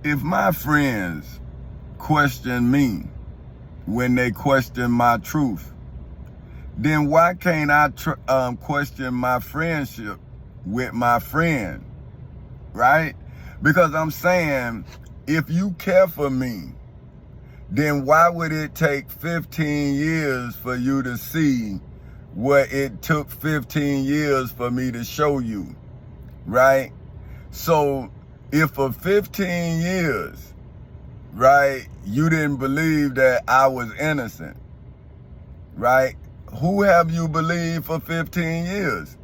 If my friends question me when they question my truth, then why can't I question my friendship with my friend, right? Because I'm saying, if you care for me, then why would it take 15 years for you to see what it took 15 years for me to show you, right? So if for 15 years, right, you didn't believe that I was innocent, right? Who have you believed for 15 years,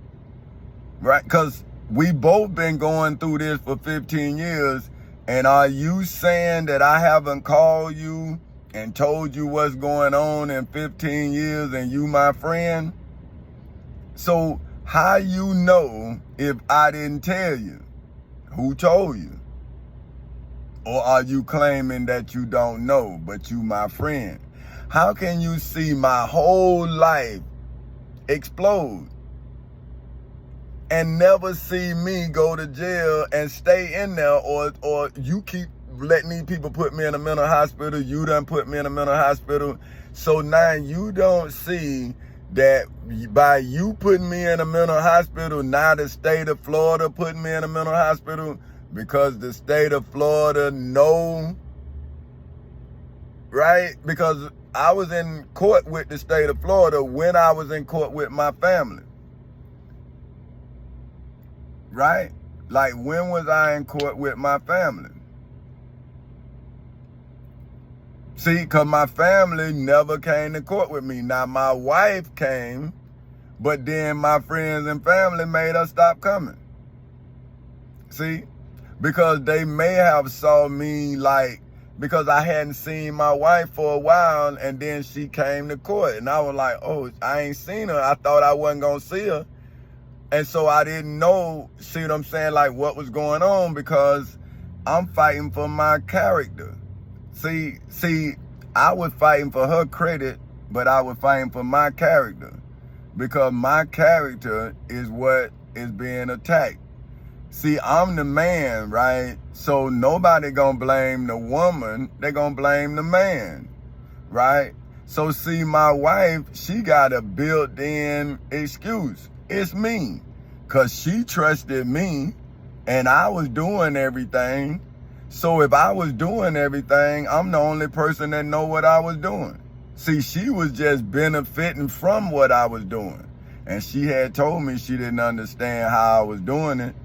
right? Because we both been going through this for 15 years. And are you saying that I haven't called you and told you what's going on in 15 years and you my friend? So how you know if I didn't tell you? Who told you? Or are you claiming that you don't know, but you my friend? How can you see my whole life explode and never see me go to jail and stay in there, or you keep letting these people put me in a mental hospital, you done put me in a mental hospital, so now you don't see that by you putting me in a mental hospital, now the state of Florida putting me in a mental hospital because the state of Florida know, right? Because I was in court with the state of Florida when I was in court with my family. Right? Like, when was I in court with my family? See, because my family never came to court with me. Now, my wife came, but then my friends and family made her stop coming. See? Because they may have saw me, like, because I hadn't seen my wife for a while, and then she came to court. And I was like, oh, I ain't seen her. I thought I wasn't going to see her. And so I didn't know, see what I'm saying, like what was going on, because I'm fighting for my character. See, I was fighting for her credit, but I was fighting for my character, because my character is what is being attacked. See, I'm the man, right? So nobody gonna blame the woman, they gonna blame the man, right? So see, my wife, she got a built-in excuse. It's me, because she trusted me and I was doing everything. So if I was doing everything, I'm the only person that know what I was doing. See, she was just benefiting from what I was doing. And she had told me she didn't understand how I was doing it.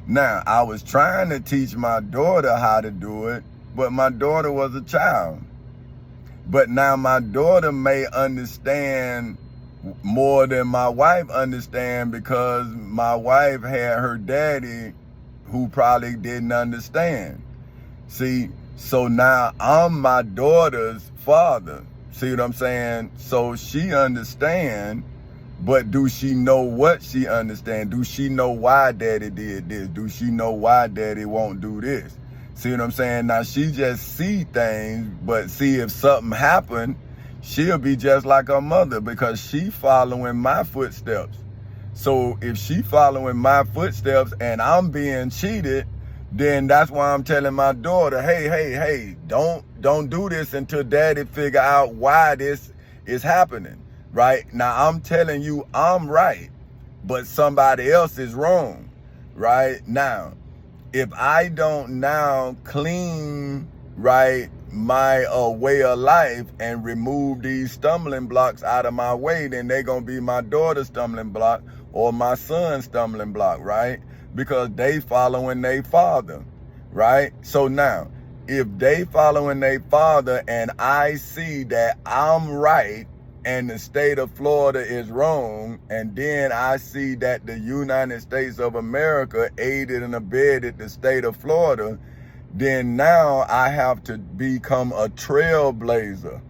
Now, I was trying to teach my daughter how to do it, but my daughter was a child. But now my daughter may understand more than my wife understand, because my wife had her daddy who probably didn't understand. See, so now I'm my daughter's father. See what I'm saying? So she understand, but do she know what she understand? Do she know why daddy did this? Do she know why daddy won't do this? See what I'm saying? Now she just see things, but see, if something happened, she'll be just like her mother, because she following my footsteps. So if she following my footsteps and I'm being cheated, then that's why I'm telling my daughter, hey, don't do this until daddy figure out why this is happening, right? Now I'm telling you I'm right, but somebody else is wrong, right? Now, if I don't now clean, right, my way of life and remove these stumbling blocks out of my way, then they're going to be my daughter's stumbling block or my son's stumbling block, right? Because they following their father, right? So now, if they following their father and I see that I'm right and the state of Florida is wrong, and then I see that the United States of America aided and abetted the state of Florida, then now I have to become a trailblazer,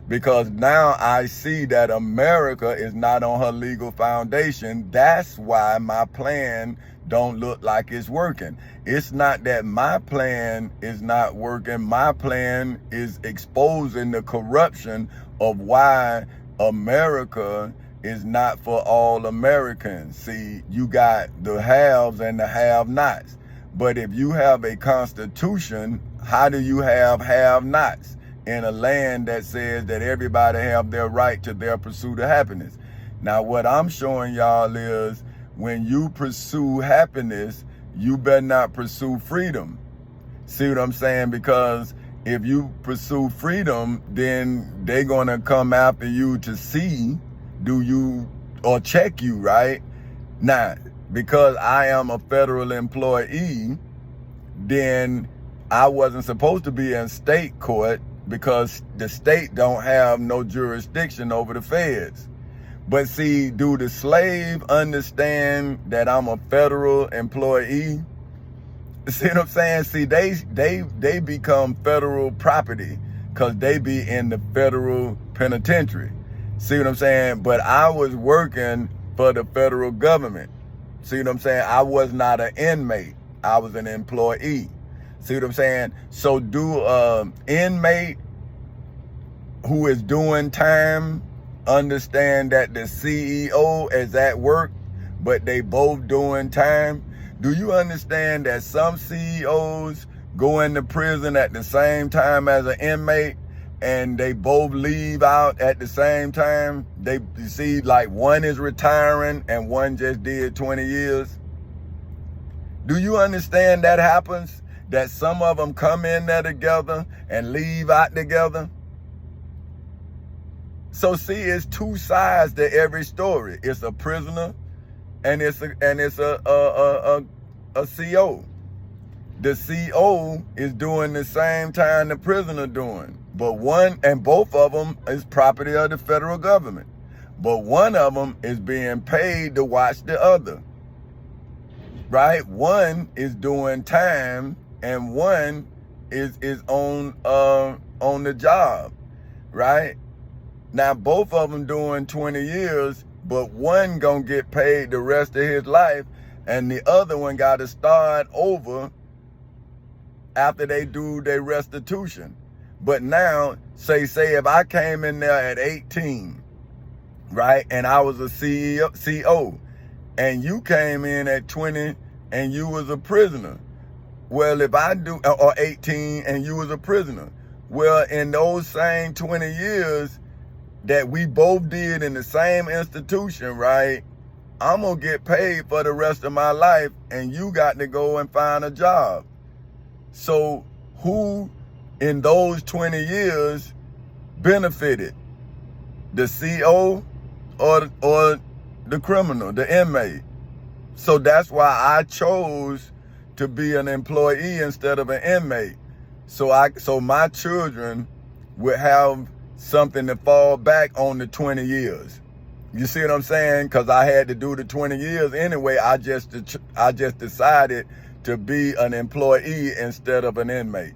because now I see that America is not on her legal foundation. That's why my plan don't look like it's working. It's not that my plan is not working. My plan is exposing the corruption of why America is not for all Americans. See, you got the haves and the have-nots. But if you have a constitution, how do you have-nots in a land that says that everybody have their right to their pursuit of happiness? Now, what I'm showing y'all is when you pursue happiness, you better not pursue freedom. See what I'm saying? Because if you pursue freedom, then they're going to come after you to see, do you, or check you, right? Now, because I am a federal employee, then I wasn't supposed to be in state court because the state don't have no jurisdiction over the feds. But see, do the slave understand that I'm a federal employee? See what I'm saying? See, they become federal property because they be in the federal penitentiary. See what I'm saying? But I was working for the federal government. See what I'm saying? I was not an inmate. I was an employee. See what I'm saying? So do inmate who is doing time understand that the CEO is at work, but they both doing time? Do you understand that some CEOs go into prison at the same time as an inmate and they both leave out at the same time? You see, like one is retiring and one just did 20 years. Do you understand that happens? That some of them come in there together and leave out together? So see, it's two sides to every story. It's a prisoner and it's a CO. The CO is doing the same time the prisoner doing, but both of them is property of the federal government. But one of them is being paid to watch the other, right? One is doing time and one is on the job, right? Now, both of them doing 20 years, but one gonna get paid the rest of his life, and the other one got to start over after they do their restitution. But now, say if I came in there at 18, right, and I was a CEO, and you came in at 20 and you was a prisoner. Well, if I do, or 18 and you was a prisoner, well, in those same 20 years, that we both did in the same institution, right? I'm gonna get paid for the rest of my life and you got to go and find a job. So who in those 20 years benefited? The CO or the criminal, the inmate? So that's why I chose to be an employee instead of an inmate. So my children would have something to fall back on the 20 years. You see what I'm saying? Because I had to do the 20 years anyway. I just decided to be an employee instead of an inmate.